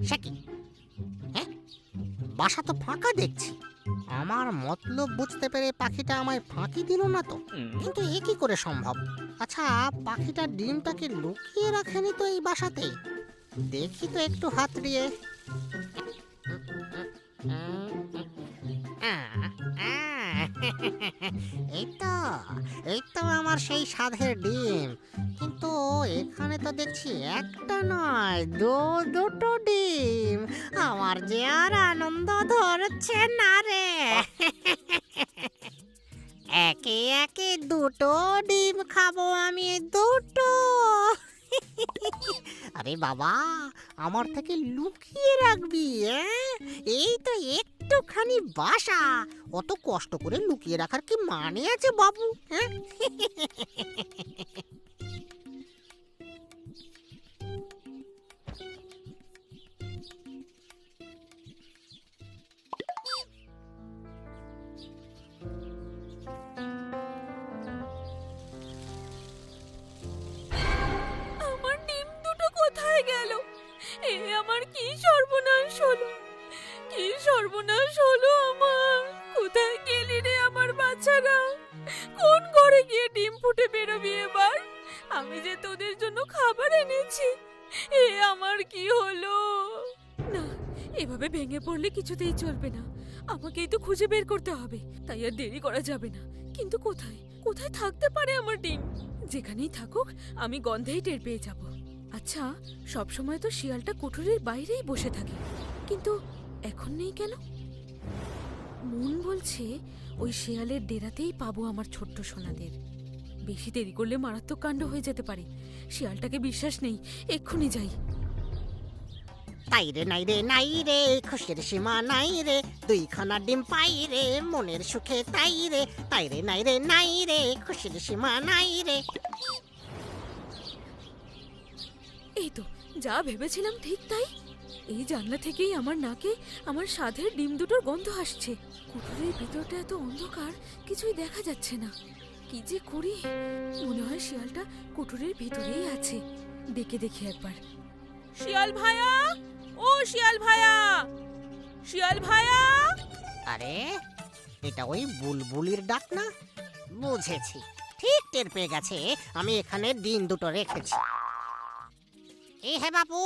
সে কি? হ্যাঁ, বাসা তো ফাঁকা দেখছি। আমার মতলব বুঝতে পেরে পাখিটা আমায় ফাঁকি দিল না তো? কিন্তু এ কি করে সম্ভব? আচ্ছা, পাখিটা ডিমটাকে লুকিয়ে রাখেনি তো এই বাসাতে? দেখি তো একটু হাতড়িয়ে। এই তো, এই তো আমার সেই স্বাদের ডিম। কিন্তু এখানে তো দেখছি একটা নয়, দুটো ডিম। আমার যে আর আনন্দ ধরছে না রে। একে একে দুটো ডিম খাবো আমি, দুটো। আরে বাবা, আমার থেকে লুকিয়ে রাখবি? এই তো একটুখানি বাসা, অত কষ্ট করে লুকিয়ে রাখার কি মানে আছে বাবু? হ্যাঁ, আমার ডিম দুটো কোথায় গেল? এ আমার কি সর্বনাশ হলো! কি সর্বনাশ হলো আমার! কোথায় গেলি রে আমার বাচ্চারা? কোন ঘরে গিয়ে ডিম ফুটে বেরোবি এবার? আমি যে তোদের জন্য খাবার এনেছি, এ আমার কি হলো! না, এভাবে ভেঙে পড়লে কিছুতেই চলবে না। আমাকেই তো খুঁজে বের করতে হবে, তাই আর দেরি করা যাবে না। কিন্তু কোথায় কোথায় থাকতে পারে আমার ডিম? যেখানেই থাকুক আমি গন্ধেই টের পেয়ে যাব। আচ্ছা, সবসময় তো শিয়ালটা কুঠুরির বাইরেই বসে থাকে, কিন্তু এখন নেই কেন? মন বলছে ওই শিয়ালের ডেরাতেই পাবো আমার ছোট্ট সোনাদের। বেশি দেরি করলে মারাত্মক কাণ্ড হয়ে যেতে পারে। শিয়ালটাকে বিশ্বাস নেই, এক্ষুনি যাই। তাই রে নাই রে নাই রে, খুশির সীমা নাই রে, দুইখানা ডিম পাই রে মনের সুখে। তাই রে, তাই রে নাই রে নাই রে, খুশির সীমা নাই রে। এই তো, যা ভেবেছিলাম ঠিক তাই। এই জানলা থেকেই আমার নাকে আমার স্বাদের ডিম দুটোর গন্ধ আসছে। কুঠুরির ভিতরটা এত অন্ধকার, কিছুই দেখা যাচ্ছে না। কি যে করি! মনে হয় শিয়ালটা কুঠুরির ভিতরেই আছে। ডেকে দেখি একবার। শিয়াল ভায়া, ও শিয়াল ভায়া, শিয়াল ভায়া! আরে, এটা ওই বুলবুলির ডাক না? বুঝেছি, ঠিক টের পেয়ে গেছে আমি এখানে ডিম দুটো রেখেছি। এই হে বাবু,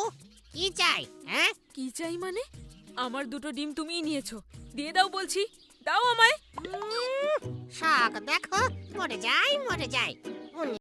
কি চাই? হ্যাঁ, কি চাই মানে? আমার দুটো ডিম তুমিই নিয়েছো, দিয়ে দাও বলছি, দাও আমায়। শাক দেখো, মরে যাই মরে যাই।